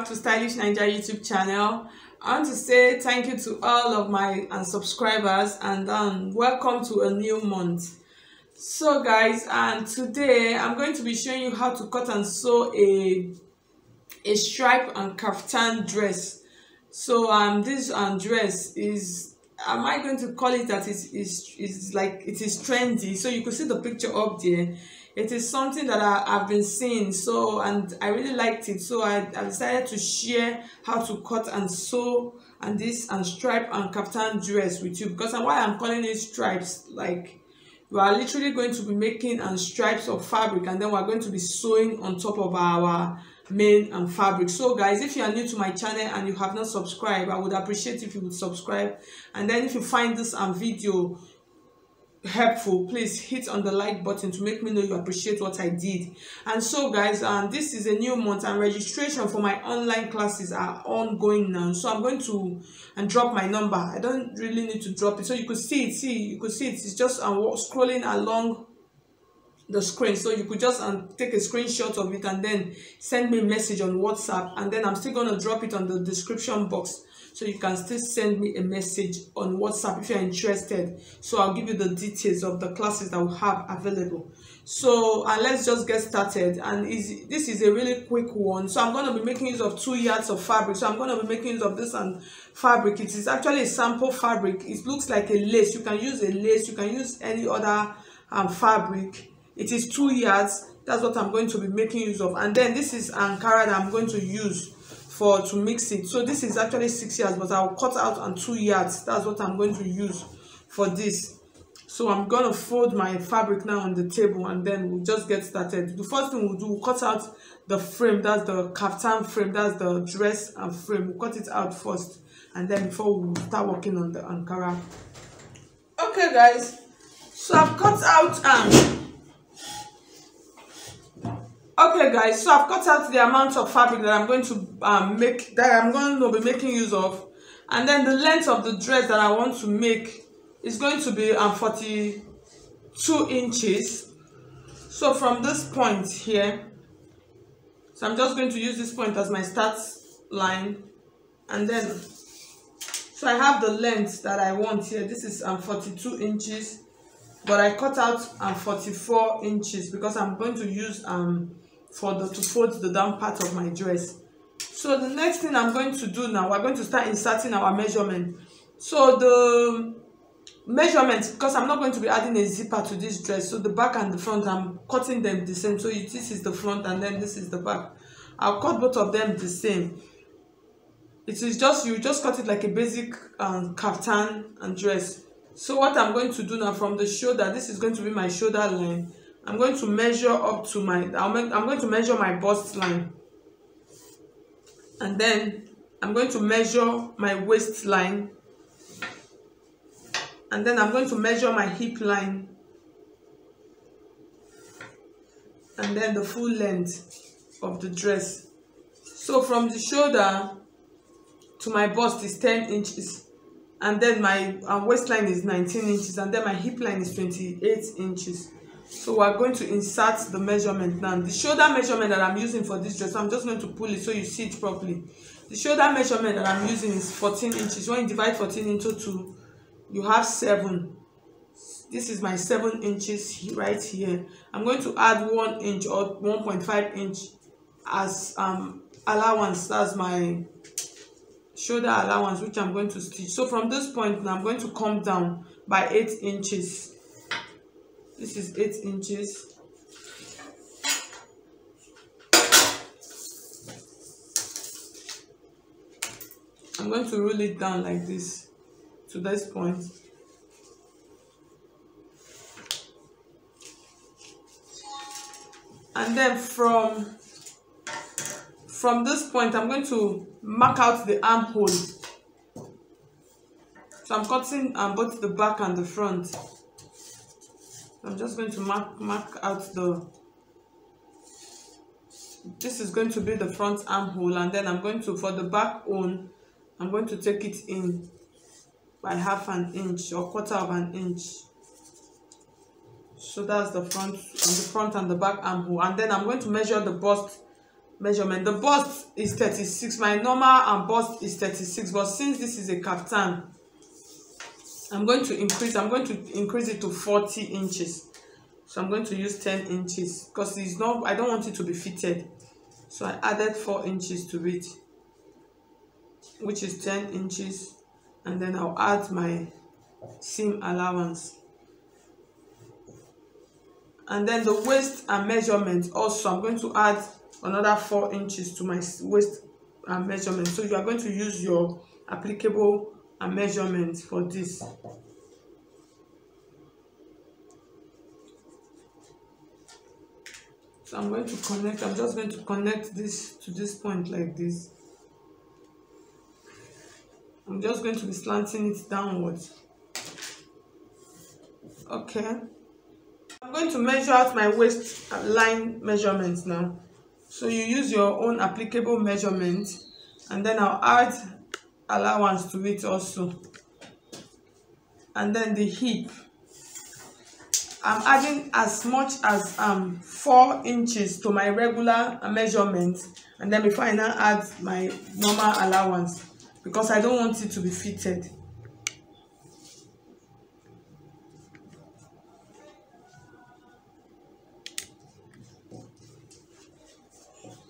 back to Stylish Naija YouTube channel. I want to say thank you to all of my subscribers and welcome to a new month. So guys, and today I'm going to be showing you how to cut and sew a stripe and kaftan dress. So this dress is, am I going to call it that it is like it is trendy? So you could see the picture up there. It is something that I've been seeing, so, and I really liked it, so I decided to share how to cut and sew and this and stripe and kaftan dress with you, because why I'm calling it stripes, like we are literally going to be making stripes of fabric, and then we're going to be sewing on top of our main fabric. So guys, if you are new to my channel and you have not subscribed, I would appreciate if you would subscribe, and then if you find this video helpful, please hit on the like button to make me know you appreciate what I did. And so guys, this is a new month and registration for my online classes are ongoing now, so I'm going to drop my number. I don't really need to drop it, so you could see it. It's just scrolling along the screen, so you could just take a screenshot of it and then send me a message on WhatsApp, and then I'm still going to drop it on the description box, so you can still send me a message on WhatsApp if you're interested. So I'll give you the details of the classes that we have available. So let's just get started. And this is a really quick one. So I'm going to be making use of 2 yards of fabric. So I'm going to be making use of this fabric. It is actually a sample fabric. It looks like a lace. You can use a lace, you can use any other fabric. It is 2 yards. That's what I'm going to be making use of. And then this is Ankara that I'm going to use to mix it. So this is actually 6 yards, but I'll cut out on 2 yards. That's what I'm going to use for this. So I'm going to fold my fabric now on the table, and then we'll just get started. The first thing we'll do, we'll cut out the frame. That's the kaftan frame, that's the dress and frame. We'll cut it out first, and then before we start working on the Ankara. Okay guys, so I've cut out okay guys, so I've cut out the amount of fabric that I'm going to be making use of, and then the length of the dress that I want to make is going to be 42 inches. So from this point here, so I'm just going to use this point as my start line, and then so I have the length that I want here. This is 42 inches, but I cut out 44 inches because I'm going to use to fold the down part of my dress. So the next thing I'm going to do now, we're going to start inserting our measurement. So the measurement, because I'm not going to be adding a zipper to this dress, so the back and the front, I'm cutting them the same. So this is the front and then this is the back. I'll cut both of them the same. It is just, you just cut it like a basic kaftan and dress. So what I'm going to do now, from the shoulder, this is going to be my shoulder line. I'm going to measure up to I'm going to measure my bust line, and then I'm going to measure my waistline, and then I'm going to measure my hip line, and then the full length of the dress. So from the shoulder to my bust is 10 inches, and then my waistline is 19 inches, and then my hip line is 28 inches. So we're going to insert the measurement now. The shoulder measurement that I'm using for this dress, I'm just going to pull it so you see it properly. The shoulder measurement that I'm using is 14 inches. When you divide 14 into 2, you have 7. This is my 7 inches right here. I'm going to add 1 inch or 1.5 inch as allowance. That's my shoulder allowance, which I'm going to stitch. So from this point now, I'm going to come down by 8 inches. This is 8 inches. I'm going to roll it down like this to this point. And then from this point, I'm going to mark out the armhole. So I'm cutting both the back and the front. I'm just going to mark out this is going to be the front armhole, and then I'm going to, for the back one, I'm going to take it in by ½ an inch or quarter of an inch. So that's the front and the back armhole, and then I'm going to measure the bust measurement. The bust is 36, my normal and bust is 36, but since this is a kaftan, I'm going to increase it to 40 inches. So I'm going to use 10 inches because it's not, I don't want it to be fitted. So I added 4 inches to it, which is 10 inches, and then I'll add my seam allowance. And then the waist and measurement also, I'm going to add another 4 inches to my waist and measurement. So you are going to use your applicable and measurement for this. So I'm going to connect, I'm just going to connect this to this point like this. I'm just going to be slanting it downwards. Okay. I'm going to measure out my waist line measurements now. So you use your own applicable measurement, and then I'll add allowance to it also. And then the hip, I'm adding as much as 4 inches to my regular measurement, and then before I now add my normal allowance, because I don't want it to be fitted.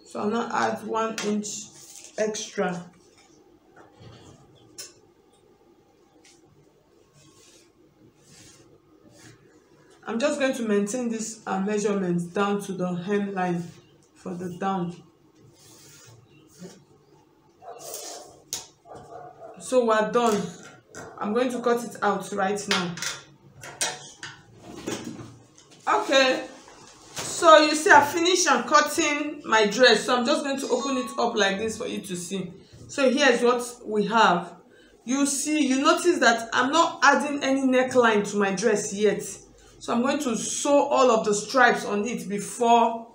So I'll now add 1 inch extra. I'm just going to maintain this measurement down to the hemline for the down. So we're done. I'm going to cut it out right now. Okay, so you see I finished cutting my dress, so I'm just going to open it up like this for you to see. So here's what we have. You see, you notice that I'm not adding any neckline to my dress yet. So I'm going to sew all of the stripes on it before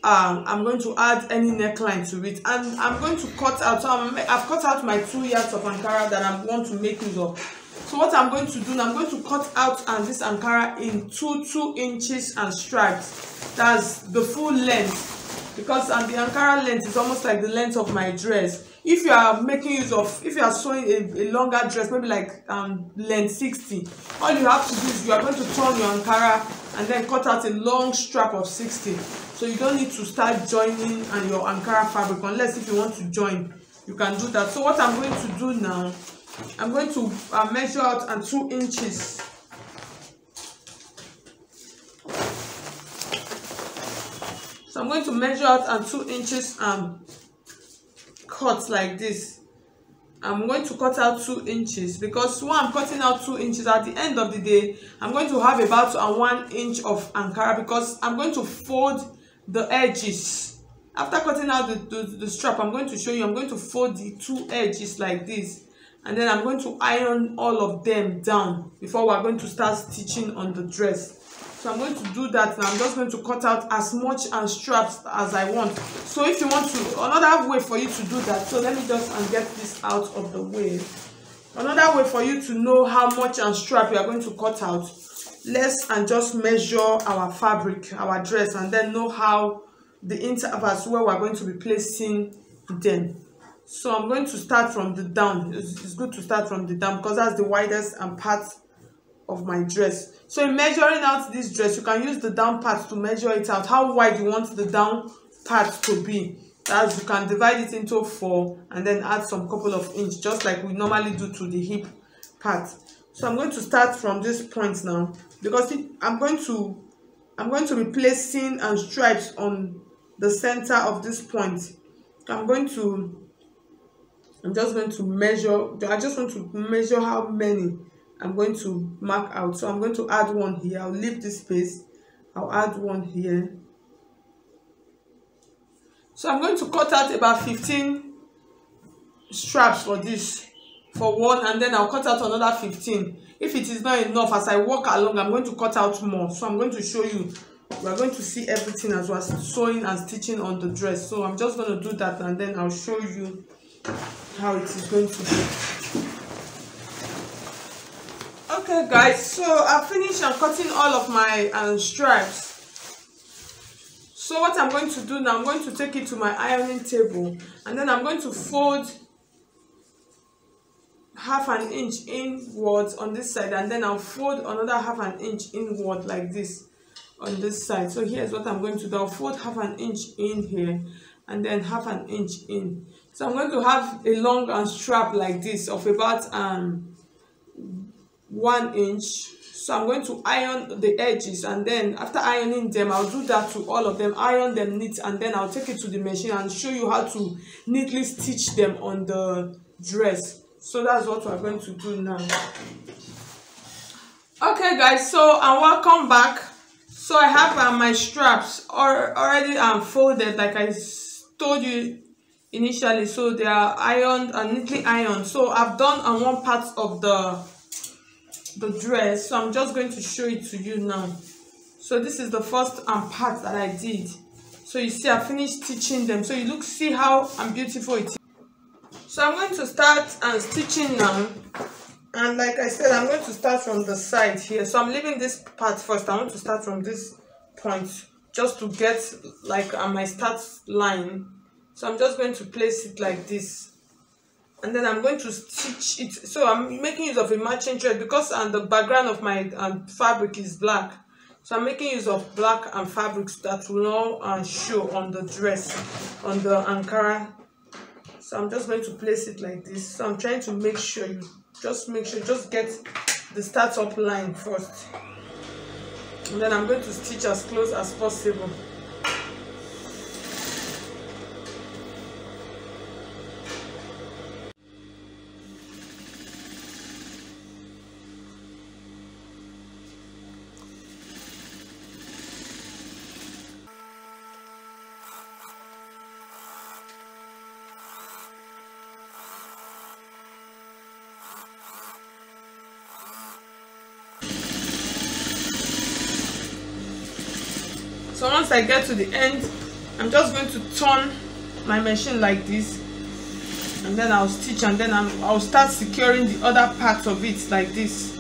I'm going to add any neckline to it. And I'm going to cut out, so I've cut out my 2 yards of Ankara that I want to make use of. So what I'm going to do now, I'm going to cut out this Ankara in 2 inches and stripes. That's the full length, because the Ankara length is almost like the length of my dress. If you are making use of, if you are sewing a longer dress, maybe like length 60, all you have to do is you are going to turn your Ankara and then cut out a long strap of 60. So you don't need to start joining and your Ankara fabric, unless if you want to join, you can do that. So what I'm going to do now, I'm going to measure out 2 inches. So I'm going to measure out 2 inches cut like this. I'm going to cut out 2 inches because when I'm cutting out 2 inches, at the end of the day, I'm going to have about 1 inch of Ankara, because I'm going to fold the edges. After cutting out the strap, I'm going to show you, I'm going to fold the 2 edges like this, and then I'm going to iron all of them down before we're going to start stitching on the dress. So I'm going to do that now. I'm just going to cut out as much straps as I want. So if you want to, another way for you to do that, so let me just get this out of the way. Another way for you to know how much strap you are going to cut out, let's just measure our fabric, our dress, and then know how the intervals where we're going to be placing them. So I'm going to start from the down. It's good to start from the down because that's the widest part of my dress. So in measuring out this dress, you can use the down part to measure it out, how wide you want the down part to be. As you can divide it into 4 and then add some couple of inches, just like we normally do to the hip part. So I'm going to start from this point now, because I'm going to be placing stripes on the center of this point. I'm just going to measure. I just want to measure how many I'm going to mark out. So I'm going to add 1 here. I'll leave this space. I'll add 1 here. So I'm going to cut out about 15 straps for this, for 1, and then I'll cut out another 15. If it is not enough, as I walk along, I'm going to cut out more. So I'm going to show you. We're going to see everything as we're sewing and stitching on the dress. So I'm just going to do that, and then I'll show you how it is going to be. Okay guys, so I finished cutting all of my stripes. So what I'm going to do now, I'm going to take it to my ironing table, and then I'm going to fold half an inch inwards on this side, and then I'll fold another half an inch inward like this on this side. So here's what I'm going to do. I'll fold half an inch in here and then half an inch in. So I'm going to have a long strap like this of about 1 inch. So I'm going to iron the edges, and then after ironing them, I'll do that to all of them, iron them neat, and then I'll take it to the machine and show you how to neatly stitch them on the dress. So that's what we're going to do now. Okay guys, so welcome back. So I have my straps already folded like I told you initially. So they are ironed and neatly ironed. So I've done on one part of the dress, so I'm just going to show it to you now. So this is the first part that I did. So you see I finished stitching them, so you see how beautiful it is. So I'm going to start stitching now, and like I said, I'm going to start from the side here. So I'm leaving this part first. I want to start from this point just to get like my start line. So I'm just going to place it like this, and then I'm going to stitch it. So I'm making use of a matching thread because the background of my fabric is black. So I'm making use of black fabrics that will not show on the dress, on the Ankara. So I'm just going to place it like this. So I'm trying to make sure just get the start up line first, and then I'm going to stitch as close as possible. So once I get to the end, I'm just going to turn my machine like this, and then I'll stitch, and then I'll start securing the other part of it like this,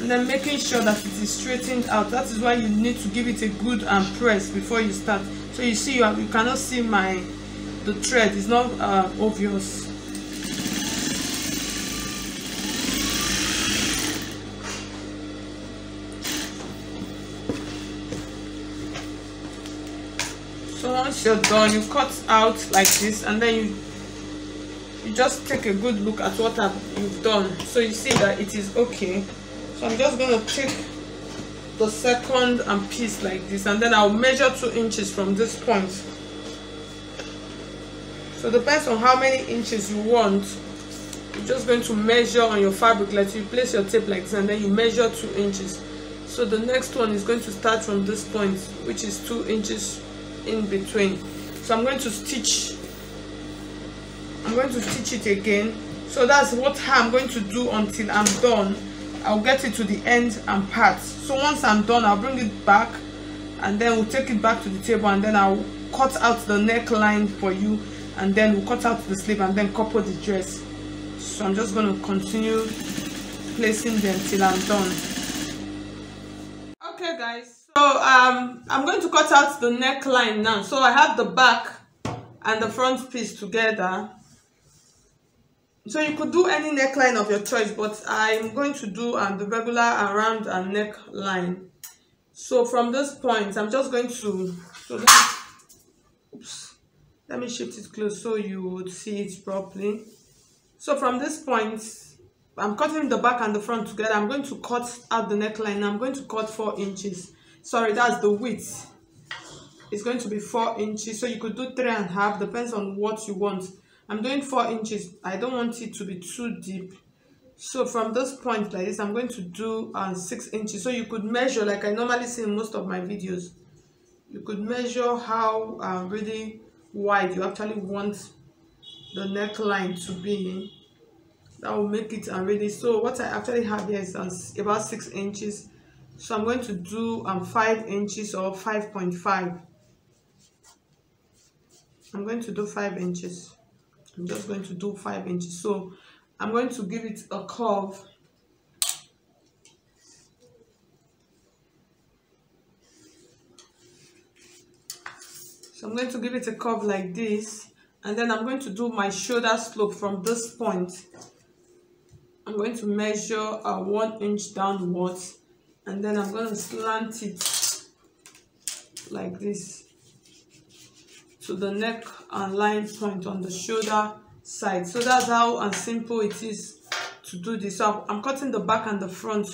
and then making sure that it is straightened out. That is why you need to give it a good press before you start. So you see, you cannot see the thread. It's not obvious. So once you're done, you cut out like this, and then you just take a good look at what you've done. So you see that it is okay. So I'm just going to take the second piece like this, and then I'll measure 2 inches from this point. So it depends on how many inches you want. You're just going to measure on your fabric, like you place your tape like this, and then you measure 2 inches. So the next one is going to start from this point, which is 2 inches in between. So I'm going to stitch it again. So that's how I'm going to do until I'm done. I'll get it to the end and part. So once I'm done, I'll bring it back, and then we'll take it back to the table, and then I'll cut out the neckline for you, and then we'll cut out the sleeve and then couple the dress. So I'm just going to continue placing them till I'm done. Okay guys, so I'm going to cut out the neckline now. So I have the back and the front piece together. So you could do any neckline of your choice, but I'm going to do the regular around neckline. So from this point, I'm just going to, let me shift it close so you would see it properly. So from this point, I'm cutting the back and the front together. I'm going to cut out the neckline. I'm going to cut 4 inches. Sorry, that's the width. It's going to be 4 inches. So you could do 3.5, depends on what you want. I'm doing 4 inches. I don't want it to be too deep. So from this point like this, I'm going to do 6 inches. So you could measure like I normally see in most of my videos. You could measure how really wide you actually want the neckline to be. That will make it really. So what I actually have here is about 6 inches. So I'm going to do 5 inches or 5.5. I'm going to do 5 inches. I'm just going to do 5 inches. So I'm going to give it a curve. So I'm going to give it a curve like this, and then I'm going to do my shoulder slope from this point. I'm going to measure 1 inch downwards, and then I'm going to slant it like this to the neck and line point on the shoulder side. So that's how simple it is to do this. So I'm cutting the back and the front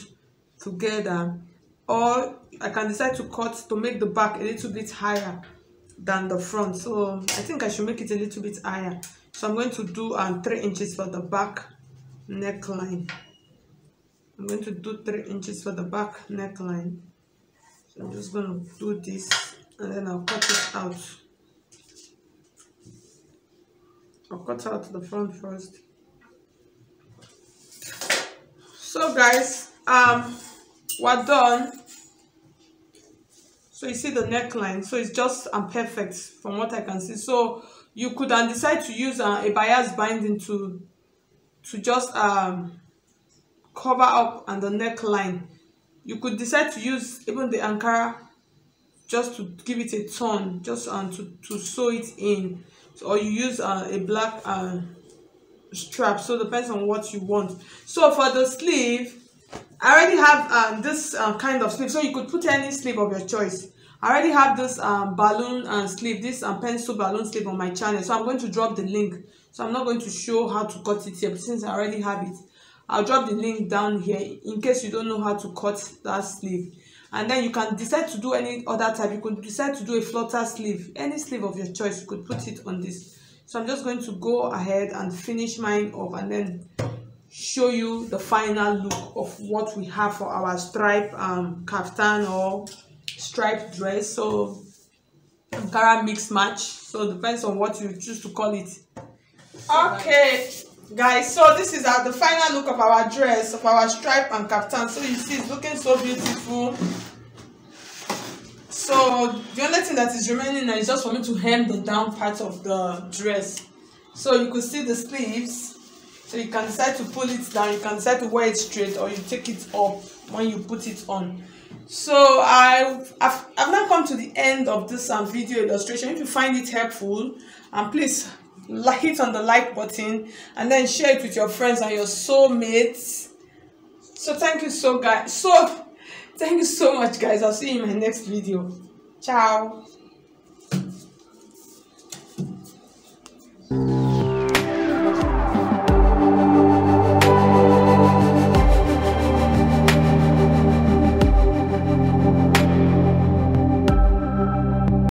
together, or I can decide to cut to make the back a little bit higher than the front. So I think I should make it a little bit higher. So I'm going to do 3 inches for the back neckline. I'm going to do 3 inches for the back neckline. So I'm just going to do this, and then I'll cut it out. I'll cut out the front first. So guys, we're done. So you see the neckline, so it's just perfect from what I can see. So you could decide to use a bias binding to just cover up and the neckline. You could decide to use even the Ankara just to give it a turn, just to sew it in, or you use a black strap. So it depends on what you want. So for the sleeve, I already have this kind of sleeve, so you could put any sleeve of your choice. I already have this balloon sleeve, this pencil balloon sleeve on my channel, so I'm going to drop the link. So I'm not going to show how to cut it here, but since I already have it, I'll drop the link down here in case you don't know how to cut that sleeve. And then you can decide to do any other type. You could decide to do a flutter sleeve, any sleeve of your choice. You could put it on this. So I'm just going to go ahead and finish mine up, and then show you the final look of what we have for our striped kaftan or striped dress. So Ankara mix match, so it depends on what you choose to call it. Okay guys, so this is the final look of our dress, of our stripe and kaftan. So you see it's looking so beautiful. So the only thing that is remaining now is just for me to hem the down part of the dress. So you could see the sleeves. So you can decide to pull it down, you can decide to wear it straight, or you take it up when you put it on. So I've now come to the end of this video illustration. If you find it helpful, please hit on the like button, and then share it with your friends and your soulmates. So thank you so much guys. I'll see you in my next video. Ciao.